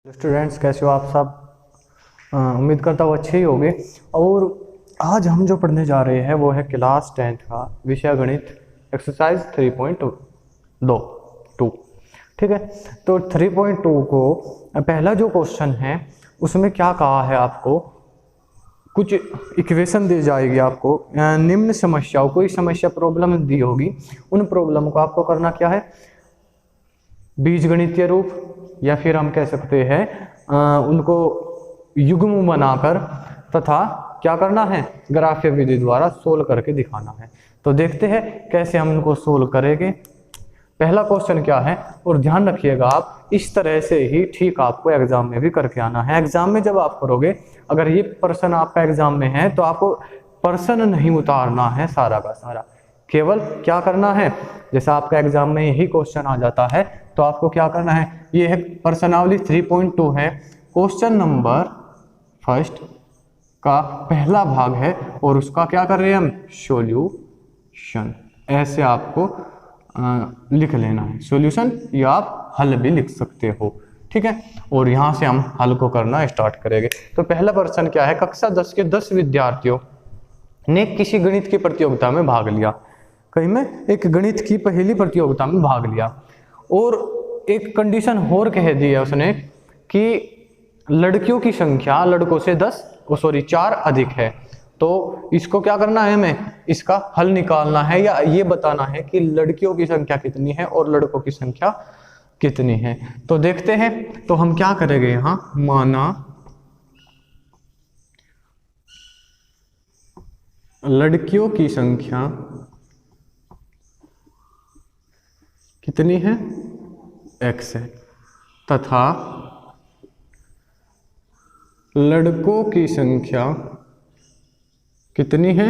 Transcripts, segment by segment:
Students कैसे हो आप सब। उम्मीद करता हूँ अच्छे ही होंगे। और आज हम जो पढ़ने जा रहे हैं वो है क्लास 10th का विषय गणित एक्सरसाइज 3.2। ठीक है, तो 3.2 को पहला जो क्वेश्चन है उसमें क्या कहा है, आपको कुछ इक्वेशन दी जाएगी। आपको निम्न समस्याओं, कोई समस्या प्रॉब्लम दी होगी, उन प्रॉब्लम को आपको करना क्या है, बीजगणितीय रूप या फिर हम कह सकते हैं उनको युग्म बनाकर तथा क्या करना है, ग्राफ्य विधि द्वारा सोल्व करके दिखाना है। तो देखते हैं कैसे हम इनको सोल्व करेंगे। पहला क्वेश्चन क्या है, और ध्यान रखिएगा आप इस तरह से ही ठीक आपको एग्जाम में भी करके आना है। एग्जाम में जब आप करोगे, अगर ये प्रश्न आपका एग्जाम में है तो आपको प्रश्न नहीं उतारना है सारा का सारा, केवल क्या करना है, जैसा आपका एग्जाम में यही क्वेश्चन आ जाता है तो आपको क्या करना है, ये है प्रश्नावली 3.2 है, क्वेश्चन नंबर फर्स्ट का पहला भाग है और उसका क्या कर रहे हैं हम, सॉल्यूशन। ऐसे आपको लिख लेना है सॉल्यूशन, या आप हल भी लिख सकते हो। ठीक है, और यहाँ से हम हल को करना स्टार्ट करेंगे। तो पहला प्रश्न क्या है, कक्षा 10 के 10 विद्यार्थियों ने किसी गणित की प्रतियोगिता में भाग लिया। कहीं में एक गणित की पहली प्रतियोगिता में भाग लिया और एक कंडीशन और कह दी है उसने कि लड़कियों की संख्या लड़कों से 4 अधिक है। तो इसको क्या करना है, हमें इसका हल निकालना है या ये बताना है कि लड़कियों की संख्या कितनी है और लड़कों की संख्या कितनी है। तो देखते हैं, तो हम क्या करेंगे, यहाँ माना लड़कियों की संख्या कितनी है, x है, तथा लड़कों की संख्या कितनी है,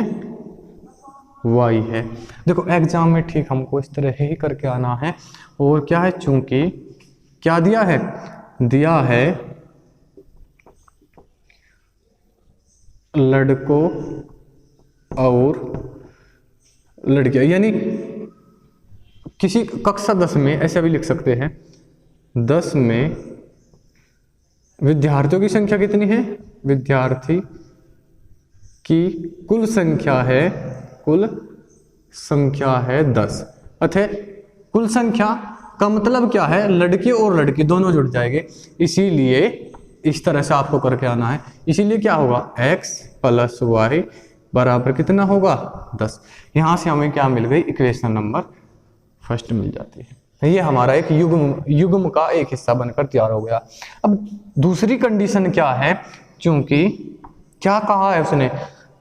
y है। देखो एग्जाम में ठीक हमको इस तरह ही करके आना है। और क्या है, चूंकि क्या दिया है, दिया है लड़कों और लड़कियां, यानी किसी कक्षा 10 में ऐसा भी लिख सकते हैं, 10 में विद्यार्थियों की संख्या कितनी है, विद्यार्थी की कुल संख्या है 10। अतः कुल संख्या का मतलब क्या है, लड़के और लड़की दोनों जुड़ जाएंगे, इसीलिए इस तरह से आपको करके आना है। इसीलिए क्या होगा, x + y बराबर कितना होगा, 10। यहां से हमें क्या मिल गई, इक्वेशन नंबर फर्स्ट मिल जाती है। ये हमारा एक युग्म का एक हिस्सा बनकर तैयार हो गया। अब दूसरी कंडीशन क्या है, क्योंकि क्या कहा है उसने,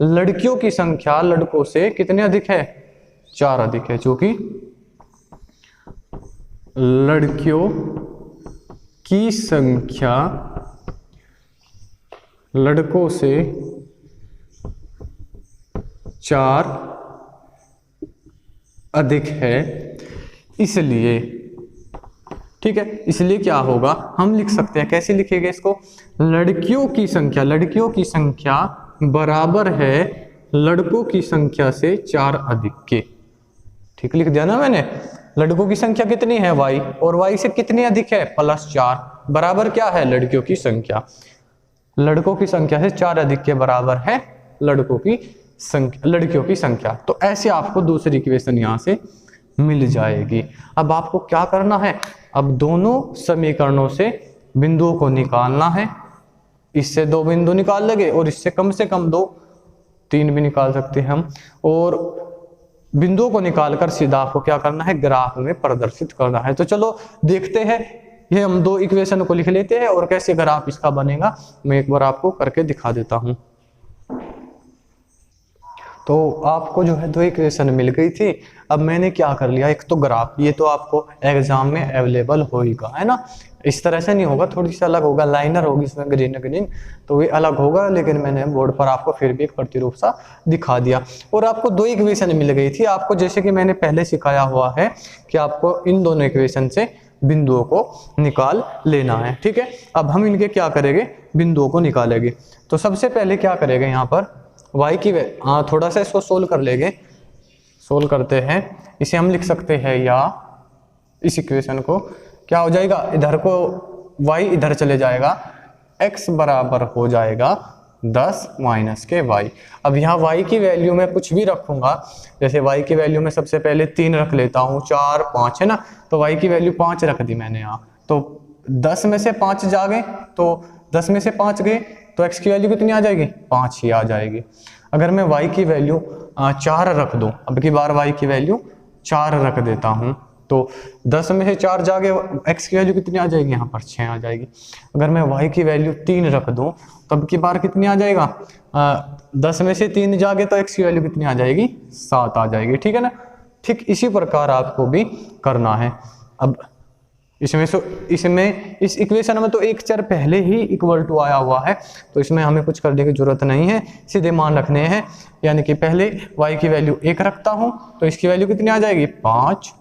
लड़कियों की संख्या लड़कों से कितने अधिक है, 4 अधिक है, क्योंकि लड़कियों की संख्या लड़कों से 4 अधिक है, इसलिए ठीक है। इसलिए क्या होगा, हम लिख सकते हैं, कैसे लिखेंगे इसको, लड़कियों की संख्या बराबर है लड़कों की संख्या से 4 अधिक के। ठीक लिख दिया ना मैंने, लड़कों की संख्या कितनी है y, और y से कितनी अधिक है, +4, बराबर क्या है, लड़कियों की संख्या से 4 अधिक के बराबर है लड़कियों की संख्या। तो ऐसे आपको दूसरी इक्वेशन यहां से मिल जाएगी। अब आपको क्या करना है, अब दोनों समीकरणों से बिंदुओं को निकालना है। इससे 2 बिंदु निकाल लेंगे और इससे कम से कम 2, 3 भी निकाल सकते हैं हम। और बिंदुओं को निकालकर सीधा आपको क्या करना है, ग्राफ में प्रदर्शित करना है। तो चलो देखते हैं, ये हम 2 इक्वेशन को लिख लेते हैं और कैसे ग्राफ इसका बनेगा मैं एक बार आपको करके दिखा देता हूं। तो आपको जो है 2 इक्वेशन मिल गई थी। अब मैंने क्या कर लिया, एक तो ग्राफ, ये तो आपको एग्जाम में अवेलेबल होगा, है ना, इस तरह से नहीं होगा, थोड़ी सी अलग होगा, लाइनर होगी इसमें ग्रीन, तो ये अलग होगा, लेकिन मैंने बोर्ड पर आपको फिर भी एक प्रतिरूप सा दिखा दिया। और आपको 2 इक्वेशन मिल गई थी। आपको जैसे कि मैंने पहले सिखाया हुआ है कि आपको इन दोनों इक्वेशन से बिंदुओं को निकाल लेना है। ठीक है, अब हम इनके क्या करेंगे, बिंदुओं को निकालेंगे। तो सबसे पहले क्या करेंगे, यहाँ पर y की थोड़ा सा इसको सोल्व कर लेंगे, सोल्व करते हैं। इसे हम लिख सकते हैं, या इस इक्वेशन को क्या हो जाएगा, इधर को y इधर चले जाएगा, x बराबर हो जाएगा 10 माइनस के y। अब यहाँ y की वैल्यू में कुछ भी रखूंगा, जैसे y की वैल्यू में सबसे पहले 3 रख लेता हूँ, 4 5 है ना, तो y की वैल्यू 5 रख दी मैंने यहाँ। तो 10 में से 5 जा गए, तो 10 में से 5 गए तो x की वैल्यू कितनी आ जाएगी, 5 ही आ जाएगी। अगर मैं y की वैल्यू 4 रख दूं, अब की बार y की वैल्यू 4 रख देता हूं, तो 10 में से 4 जागे, x की वैल्यू कितनी आ जाएगी, यहाँ पर 6 आ जाएगी। अगर मैं y की वैल्यू 3 रख दूं, तो अब की बार कितनी आ जाएगा, 10 में से 3 जागे तो x की वैल्यू कितनी आ जाएगी, 7 आ जाएगी। ठीक है ना। ठीक इसी प्रकार आपको भी करना है। अब इसमें इस इक्वेशन में तो एक चर पहले ही इक्वल टू आया हुआ है, तो इसमें हमें कुछ करने की जरूरत नहीं है, सीधे मान रखने हैं। यानी कि पहले y की वैल्यू 1 रखता हूं तो इसकी वैल्यू कितनी आ जाएगी, 5।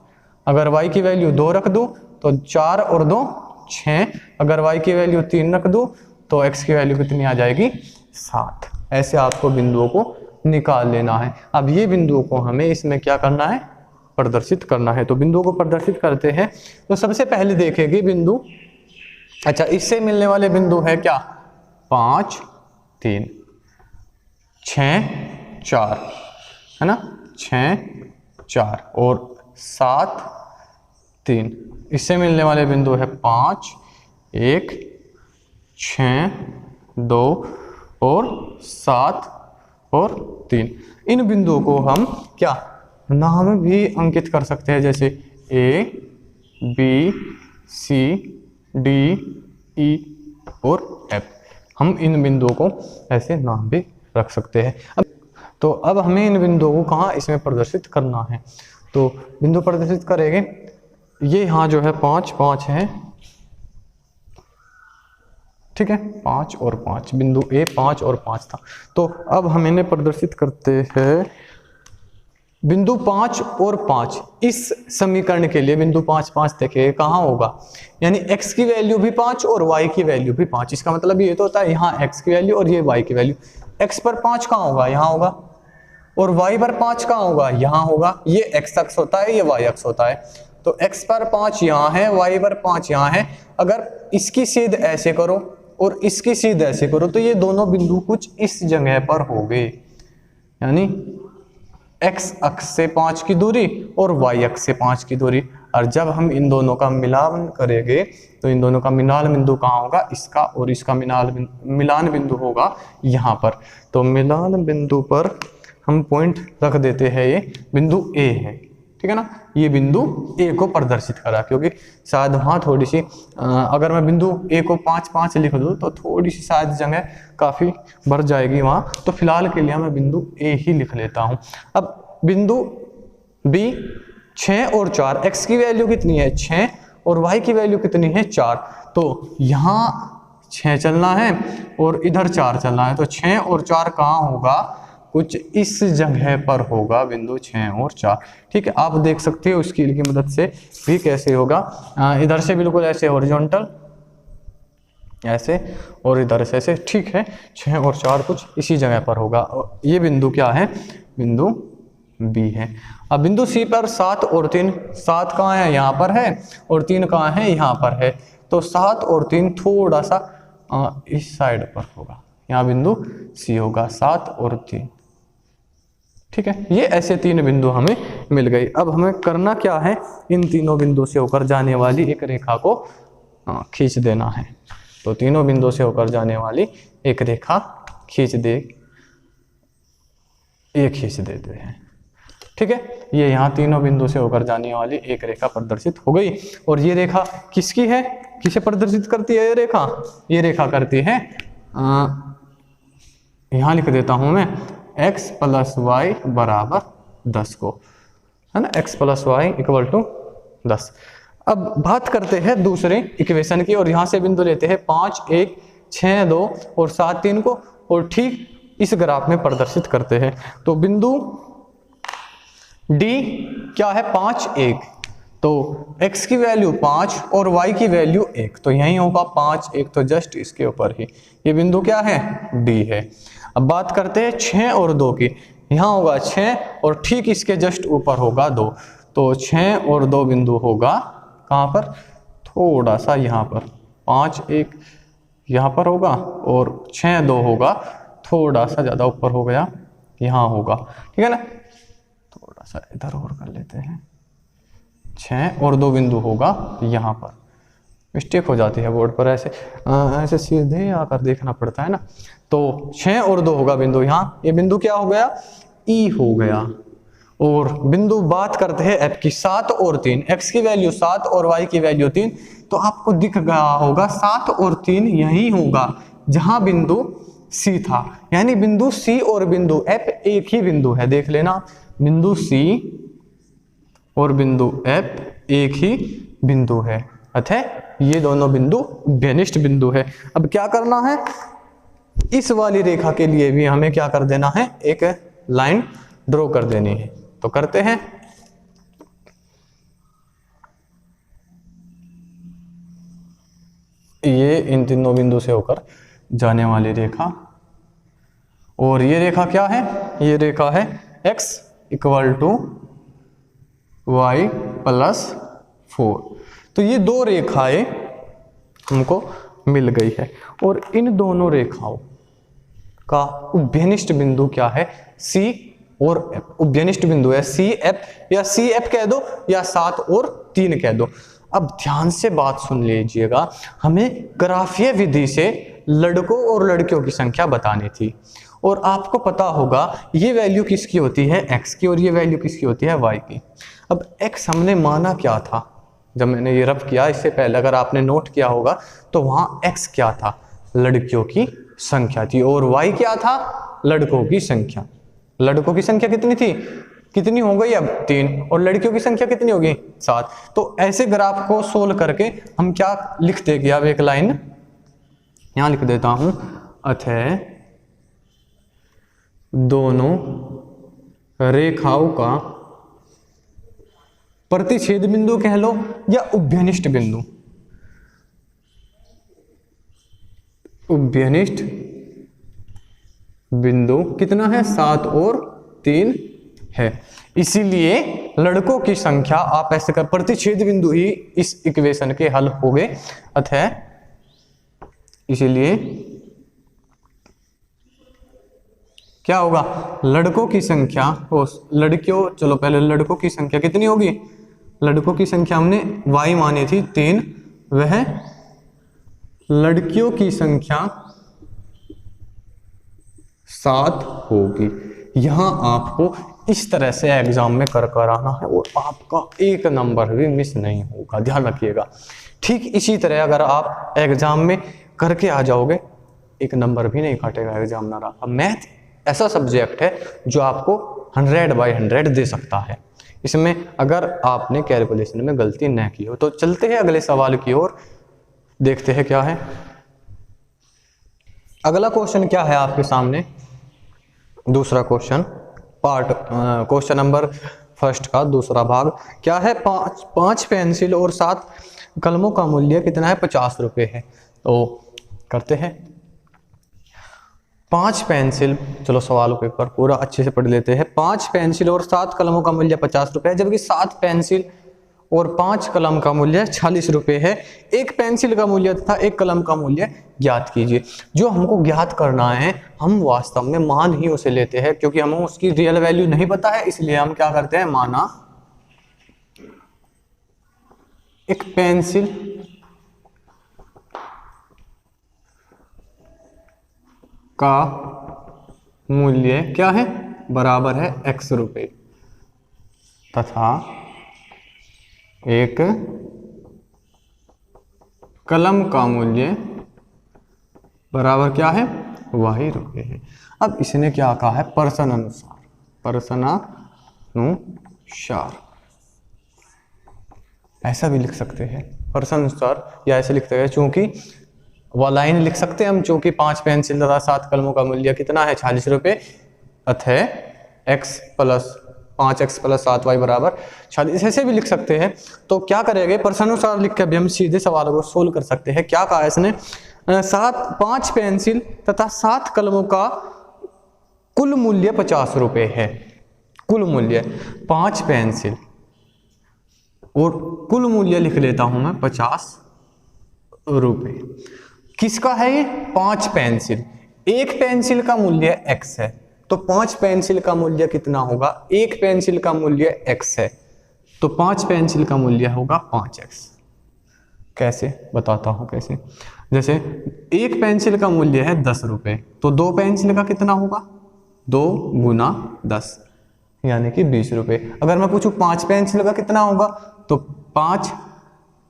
अगर y की वैल्यू 2 रख दूं तो 4 और 2 6। अगर y की वैल्यू 3 रख दूं तो x की वैल्यू कितनी आ जाएगी, 7। ऐसे आपको बिंदुओं को निकाल लेना है। अब ये बिंदुओं को हमें इसमें क्या करना है, प्रदर्शित करना है। तो बिंदुओं को प्रदर्शित करते हैं। तो सबसे पहले देखेंगे बिंदु, अच्छा इससे मिलने वाले बिंदु है क्या, 5 3 6 4 है ना, 6 4 और 7 3। इससे मिलने वाले बिंदु है 5 1 6 2 और 7 और 3। इन बिंदुओं को हम क्या नाम भी अंकित कर सकते हैं, जैसे A B C D E और F। हम इन बिंदुओं को ऐसे नाम भी रख सकते हैं। अब हमें इन बिंदुओं को कहाँ इसमें प्रदर्शित करना है, तो बिंदु प्रदर्शित करेंगे। ये यहाँ जो है 5 5 है, ठीक है, 5 और 5 बिंदु A 5 और 5 था। तो अब हम इन्हें प्रदर्शित करते हैं। बिंदु 5 और 5 इस समीकरण के लिए बिंदु 5 5 देखे कहाँ होगा, यानी x की वैल्यू भी 5 और y की वैल्यू भी 5। इसका मतलब ये तो होता है यहाँ x की वैल्यू और ये y की वैल्यू। x पर 5 कहाँ होगा, यहाँ होगा, और y पर 5 कहाँ होगा, यहाँ होगा। ये x अक्ष होता है, ये y अक्ष होता है। तो x पर 5 यहाँ है, y पर 5 यहाँ है। अगर इसकी सीध ऐसे करो और इसकी सीध ऐसे करो तो ये दोनों बिंदु कुछ इस जगह पर हो गए, यानी x अक्ष से 5 की दूरी और y अक्ष से 5 की दूरी। और जब हम इन दोनों का मिलान करेंगे तो इन दोनों का मिलान बिंदु कहाँ होगा, इसका और इसका मिलान बिंदु होगा यहाँ पर। तो मिलान बिंदु पर हम पॉइंट रख देते हैं, ये बिंदु A है, ठीक है ना। ये बिंदु A को प्रदर्शित करा, क्योंकि शायद वहाँ थोड़ी सी अगर मैं बिंदु A को 5 5 लिख दूँ तो थोड़ी सी शायद जगह काफ़ी भर जाएगी वहाँ। तो फिलहाल के लिए मैं बिंदु A ही लिख लेता हूँ। अब बिंदु B 6 और 4, x की वैल्यू कितनी है 6 और y की वैल्यू कितनी है 4। तो यहाँ 6 चलना है और इधर 4 चलना है। तो 6 और 4 कहाँ होगा, कुछ इस जगह पर होगा बिंदु 6 और 4। ठीक है, आप देख सकते हो स्केल की मदद से भी कैसे होगा। इधर से बिल्कुल ऐसे हॉरिजॉन्टल ऐसे और इधर से ऐसे, ठीक है। 6 और 4 कुछ इसी जगह पर होगा। और ये बिंदु क्या है, बिंदु B है। अब बिंदु C पर 7 और 3, 7 कहाँ है, यहाँ पर है, और 3 कहाँ है, यहाँ पर है। तो 7 और 3 थोड़ा सा इस साइड पर होगा, यहाँ बिंदु C होगा 7 और 3। ठीक है, ये ऐसे 3 बिंदु हमें मिल गई। अब हमें करना क्या है, इन तीनों बिंदु से होकर जाने वाली एक रेखा को खींच देना है। तो तीनों बिंदु से होकर जाने वाली एक रेखा खींच देते हैं। ठीक है, ये यहाँ तीनों बिंदु से होकर जाने वाली एक रेखा प्रदर्शित हो गई। और ये रेखा किसकी है, किसे प्रदर्शित करती है ये रेखा, ये रेखा करती है, यहाँ लिख देता हूं मैं, x + y = 10 को, है ना, x + y = 10। अब बात करते हैं दूसरे इक्वेशन की, और यहाँ से बिंदु लेते हैं 5 1 6 2 और 7 3 को, और ठीक इस ग्राफ में प्रदर्शित करते हैं। तो बिंदु D क्या है, 5 1, तो x की वैल्यू 5 और y की वैल्यू 1, तो यही होगा 5 1, तो जस्ट इसके ऊपर ही ये बिंदु क्या है, D है। अब बात करते हैं 6 और 2 की, यहाँ होगा 6 और ठीक इसके जस्ट ऊपर होगा 2, तो 6 और 2 बिंदु होगा कहाँ पर, थोड़ा सा यहाँ पर, 5 1 यहाँ पर होगा और 6 2 होगा, थोड़ा सा ज़्यादा ऊपर हो गया, यहाँ होगा, ठीक है ना। थोड़ा सा इधर और कर लेते हैं, 6 और 2 बिंदु होगा यहाँ पर। मिस्टेक हो जाती है बोर्ड पर, ऐसे सीधे आकर देखना पड़ता है ना। तो 6 और 2 होगा बिंदु यहाँ, ये बिंदु क्या हो गया, ई हो गया। और बिंदु बात करते हैं एफ की, 7 और 3, एक्स की वैल्यू 7 और वाई की वैल्यू 3, तो आपको दिख गया होगा 7 और 3 यही होगा जहां बिंदु सी था, यानी बिंदु सी और बिंदु एफ एक ही बिंदु है। देख लेना, बिंदु सी और बिंदु एफ एक ही बिंदु है, अतः ये दोनों बिंदु घनिष्ठ बिंदु है। अब क्या करना है, इस वाली रेखा के लिए भी हमें क्या कर देना है, एक लाइन ड्रॉ कर देनी है। तो करते हैं, ये इन तीनों बिंदु से होकर जाने वाली रेखा, और ये रेखा क्या है, ये रेखा है x equal to y plus 4। तो ये दो रेखाएं हमको मिल गई है, और इन दोनों रेखाओं का उभयनिष्ठ बिंदु क्या है, C और F। उभयनिष्ठ बिंदु है CF, या CF कह दो या 7 और 3 कह दो। अब ध्यान से बात सुन लीजिएगा, हमें ग्राफीय विधि से लड़कों और लड़कियों की संख्या बतानी थी, और आपको पता होगा ये वैल्यू किसकी होती है, x की, और ये वैल्यू किसकी होती है, y की। अब x हमने माना क्या था, जब मैंने ये रफ किया इससे पहले अगर आपने नोट किया होगा तो वहां x क्या था, लड़कियों की संख्या थी, और y क्या था, लड़कों की संख्या। लड़कों की संख्या कितनी थी, कितनी हो गई अब 3, और लड़कियों की संख्या कितनी होगी 7। तो ऐसे ग्राफ को सोल्व करके हम क्या लिखते कि अब एक लाइन यहां लिख देता हूं, अतः दोनों रेखाओं का प्रतिच्छेद बिंदु कह लो या उभयनिष्ठ बिंदु, उभयनिष्ठ बिंदु कितना है, 7 और 3 है। इसीलिए लड़कों की संख्या आप ऐसे कर, प्रतिच्छेद बिंदु ही इस इक्वेशन के हल हो गए, अतः इसीलिए क्या होगा, लड़कों की संख्या लड़कियों, चलो पहले लड़कों की संख्या कितनी होगी, लड़कों की संख्या हमने y मानी थी 3, वह लड़कियों की संख्या 7 होगी। यहां आपको इस तरह से एग्जाम में कर आना है, और आपका एक नंबर भी मिस नहीं होगा, ध्यान रखिएगा। ठीक इसी तरह अगर आप एग्जाम में करके आ जाओगे, एक नंबर भी नहीं काटेगा एग्जामिनर। अब मैथ ऐसा सब्जेक्ट है जो आपको 100/100 दे सकता है, इसमें अगर आपने कैलकुलेशन में गलती न की हो। तो चलते हैं अगले सवाल की ओर, देखते हैं क्या है अगला क्वेश्चन। क्या है आपके सामने दूसरा क्वेश्चन, क्वेश्चन नंबर फर्स्ट का दूसरा भाग क्या है, 5 पेंसिल और 7 कलमों का मूल्य कितना है, 50 रुपये है। तो करते हैं, 5 पेंसिल, चलो सवाल को एक बार पूरा अच्छे से पढ़ लेते हैं। 5 पेंसिल और 7 कलमों का मूल्य 50 रुपये है, जबकि 7 पेंसिल और 5 कलम का मूल्य 40 रुपये है। एक पेंसिल का मूल्य तथा एक कलम का मूल्य ज्ञात कीजिए। जो हमको ज्ञात करना है, हम वास्तव में मान ही उसे लेते हैं, क्योंकि हमें उसकी रियल वैल्यू नहीं पता है, इसलिए हम क्या करते हैं, माना एक पेंसिल का मूल्य क्या है, बराबर है x रुपये, तथा एक कलम का मूल्य बराबर क्या है, y रुपये है। अब इसने क्या कहा है, प्रश्नानुसार, प्रश्नानुसार ऐसा भी लिख सकते हैं, प्रश्नानुसार, या ऐसे लिखते हैं चूंकि वह लाइन लिख सकते हैं हम, चूंकि 5 पेंसिल तथा 7 कलमों का मूल्य कितना है, 40 रुपये, अतः 5x + 7y बराबर 40, ऐसे भी लिख सकते हैं। तो क्या करेंगे, प्रश्नानुसार लिख के अभी हम सीधे सवाल को सोल्व कर सकते हैं। क्या कहा इसने, 5 पेंसिल तथा 7 कलमों का कुल मूल्य 50 रुपये है। कुल मूल्य 5 पेंसिल और कुल मूल्य लिख लेता हूं मैं 50 रुपए। किसका है ये? 5 पेंसिल। एक पेंसिल का मूल्य x है, तो 5 पेंसिल का मूल्य कितना होगा? एक पेंसिल का मूल्य x है, तो 5 पेंसिल का मूल्य होगा 5x। कैसे बताता हूं कैसे। जैसे एक पेंसिल का मूल्य है 10 रुपए, तो 2 पेंसिल का कितना होगा? 2 गुना 10 यानी कि 20 रुपए। अगर मैं पूछूं 5 पेंसिल का कितना होगा, तो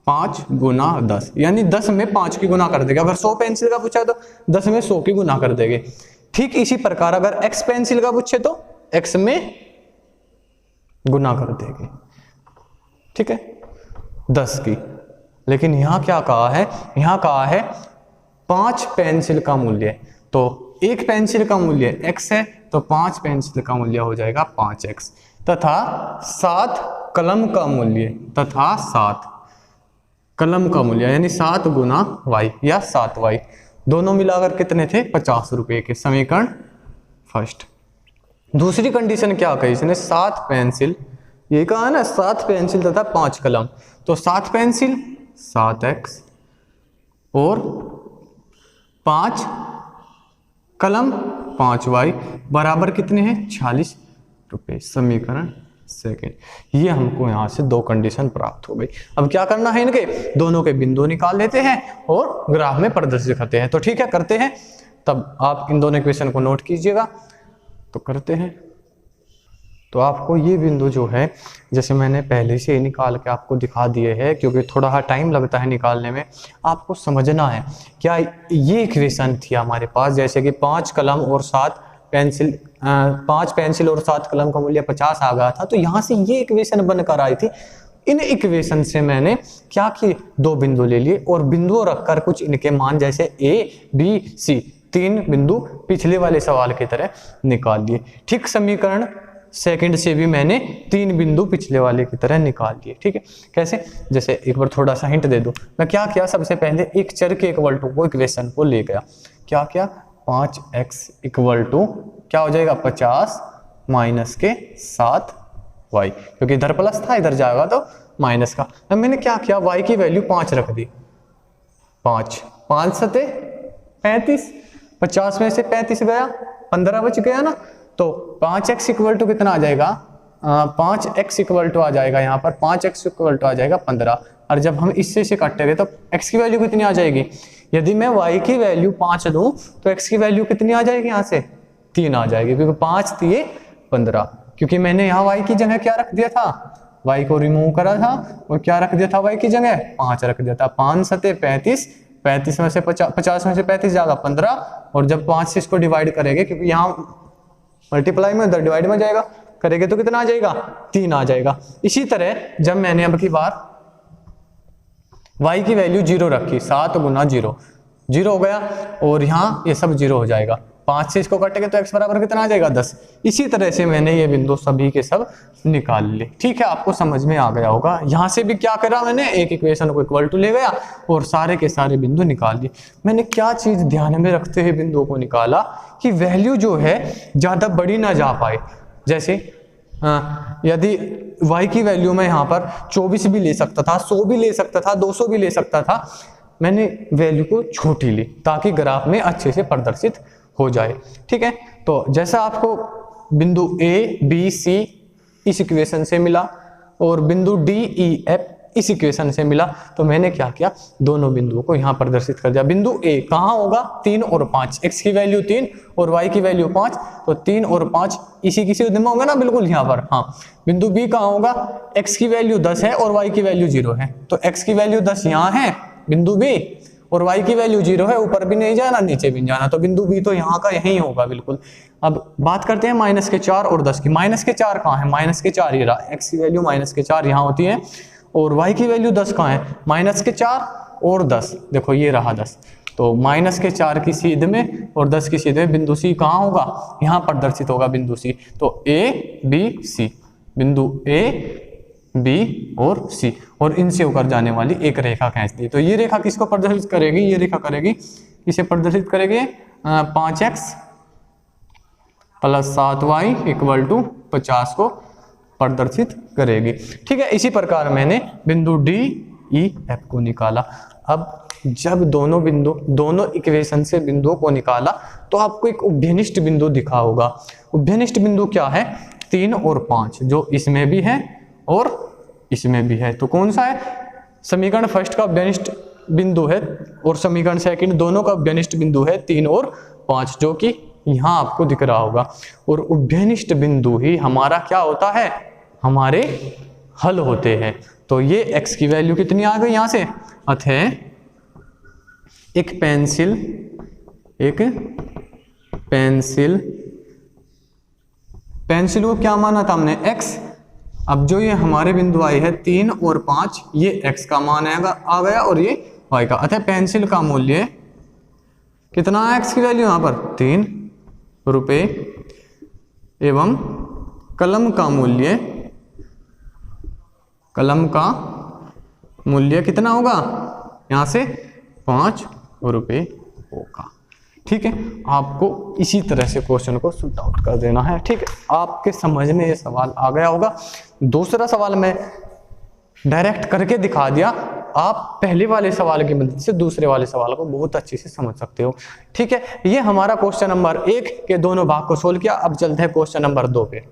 5 गुना 10 यानी 10 में 5 की गुना कर देगा। अगर 100 पेंसिल का पूछा तो 10 में 100 की गुना कर देंगे। ठीक इसी प्रकार अगर x पेंसिल का पूछे तो x में गुना कर देंगे। ठीक है, 10 की। लेकिन यहां क्या कहा है? यहां कहा है 5 पेंसिल का मूल्य, तो एक पेंसिल का मूल्य x है, तो 5 पेंसिल का मूल्य हो जाएगा 5x, तथा 7 कलम का मूल्य, तथा 7 कलम का मूल्य यानी 7 गुना y या 7y, दोनों मिलाकर कितने थे? 50 रुपए के। समीकरण फर्स्ट। दूसरी कंडीशन क्या कही इसने? 7 पेंसिल, ये कहा ना 7 पेंसिल तथा 5 कलम, तो 7 पेंसिल 7x और 5 कलम 5y बराबर कितने हैं? 46 रुपए। समीकरण सेकेंड। ये हमको यहां से 2 कंडीशन प्राप्त हो गई। अब क्या करना है? इनके दोनों के बिंदु निकाल लेते हैं और ग्राफ में प्रदर्शित करते हैं। तो ठीक है, करते हैं। तब आप इन दोनों इक्वेशन को नोट कीजिएगा। तो करते हैं। तो आपको ये बिंदु जो है, जैसे मैंने पहले से ही निकाल के आपको दिखा दिए हैं, क्योंकि थोड़ा टाइम लगता है निकालने में, आपको समझना है। क्या ये इक्वेशन थी हमारे पास, जैसे कि 5 कलम और 7 पेंसिल, 5 पेंसिल और 7 कलम का मूल्य 50 आ गया था, तो यहाँ से ये इक्वेशन बनकर आई थी। इन इक्वेशन से मैंने क्या किए? 2 बिंदु ले लिए और बिंदु रखकर कुछ इनके मान जैसे A, B, C 3 बिंदु पिछले वाले सवाल की तरह निकाल लिए। ठीक, समीकरण सेकंड से भी मैंने 3 बिंदु पिछले वाले की तरह निकाल दिए। ठीक है, कैसे? जैसे एक बार थोड़ा सा हिंट दे दूं। मैं क्या किया? सबसे पहले एक चर के इक्वल टू को इक्वेशन को ले गया। क्या किया? 5x इक्वल टू क्या हो जाएगा? 50 माइनस के 7y, क्योंकि इधर प्लस था इधर जाएगा तो माइनस का। अब मैंने क्या किया? y की वैल्यू 5 रख दी। 5 सते 35, 50 में से 35 गया, 15 बच गया ना। तो 5x इक्वल टू कितना आ जाएगा? 5x इक्वल टू आ जाएगा यहाँ पर 5x इक्वल टू आ जाएगा 15। और जब हम इससे से काटेंगे तो x की वैल्यू कितनी आ जाएगी? यदि मैं y की वैल्यू 5 दूं तो x की वैल्यू कितनी आ जाएगी? यहाँ से 3 आ जाएगी, क्योंकि 5 दिए 15, क्योंकि मैंने यहाँ y की जगह क्या रख दिया था? y को रिमूव करा था और क्या रख दिया था? y की जगह 5 रख दिया था। 5 सते 35, 35 में से 50 में से 35 जाएगा 15, और जब 5 से इसको डिवाइड करेंगे, क्योंकि यहाँ मल्टीप्लाई में, उधर डिवाइड में जाएगा, करेंगे तो कितना आ जाएगा? 3 आ जाएगा। इसी तरह जब मैंने अब की बार y की वैल्यू 0 रखी, 7 गुना 0 हो गया, और यहाँ ये सब 0 हो जाएगा। 5 से इसको काटेंगे तो x बराबर कितना आ जाएगा? 10। इसी तरह से मैंने ये बिंदु सभी के सब निकाल लिए। ठीक है, आपको समझ में आ गया होगा। यहाँ से भी क्या करा मैंने? एक इक्वेशन को इक्वल टू ले गया और सारे के सारे बिंदु निकाल लिए। मैंने क्या चीज ध्यान में रखते हुए बिंदुओं को निकाला कि वैल्यू जो है ज्यादा बड़ी ना जा पाए। जैसे यदि y की वैल्यू में यहाँ पर 24 भी ले सकता था, 100 भी ले सकता था, 200 भी ले सकता था, मैंने वैल्यू को छोटी ली ताकि ग्राफ में अच्छे से प्रदर्शित हो जाए। ठीक है, तो जैसा आपको बिंदु A, B, C इस इक्वेशन से मिला और बिंदु D, E, F इस इक्वेशन से मिला, तो मैंने क्या किया? दोनों बिंदुओं को यहाँ प्रदर्शित कर दिया। बिंदु A कहाँ होगा? 3 और 5, x की वैल्यू 3 और y की वैल्यू 5, तो 3 और 5 इसी किसी में होगा ना, बिल्कुल यहाँ पर। हाँ, बिंदु B कहाँ होगा? x की वैल्यू 10 है और y की वैल्यू 0 है, तो x की वैल्यू 10 यहाँ है बिंदु B, और y की वैल्यू 0 है, ऊपर भी नहीं जाना नीचे भी नहीं जाना, तो बिंदु B तो यहाँ का यही होगा बिल्कुल। अब बात करते हैं -4 और 10 की। -4 कहाँ है? -4 ये रहा, x की वैल्यू -4 यहाँ होती है, और y की वैल्यू 10 कहाँ है? -4 और 10, देखो ये रहा 10, तो -4 की सीध में और 10 की सीध में बिंदु C कहाँ होगा? यहाँ प्रदर्शित होगा बिंदु C। तो A, B, C, बिंदु A, B और C, और इनसे होकर जाने वाली एक रेखा खींच दी। तो ये रेखा किसको प्रदर्शित करेगी? ये रेखा करेगी, इसे प्रदर्शित करेगी 5x + 7y = 50 को प्रदर्शित करेगी। ठीक है, इसी प्रकार मैंने बिंदु D, E, F को निकाला। अब जब दोनों इक्वेशन से बिंदुओं को निकाला तो आपको एक उभयनिष्ठ बिंदु दिखा होगा। उभयनिष्ठ बिंदु क्या है? 3 और 5, जो इसमें भी है और इसमें भी है। तो कौन सा है? समीकरण फर्स्ट का उभयनिष्ठ बिंदु है और समीकरण सेकंड, दोनों का उभयनिष्ठ बिंदु है 3 और 5, जो कि यहाँ आपको दिख रहा होगा। और उभयनिष्ठ बिंदु ही हमारा क्या होता है? हमारे हल होते हैं। तो ये x की वैल्यू कितनी आ गई यहाँ से? अतः एक पेंसिल को क्या माना था हमने? x। अब जो ये हमारे बिंदु आए हैं 3 और 5, ये x का मान आ गया और ये y का। अतः पेंसिल का मूल्य कितना है? x की वैल्यू यहाँ पर 3 रुपए एवं कलम का मूल्य कितना होगा? यहाँ से 5 रुपए होगा। ठीक है, आपको इसी तरह से क्वेश्चन को सॉल्व आउट कर देना है। ठीक है, आपके समझ में ये सवाल आ गया होगा। दूसरा सवाल मैं डायरेक्ट करके दिखा दिया, आप पहले वाले सवाल की मदद से दूसरे वाले सवाल को बहुत अच्छे से समझ सकते हो। ठीक है, ये हमारा क्वेश्चन नंबर 1 के दोनों भाग को सोल्व किया। अब चलते हैं क्वेश्चन नंबर 2 पे।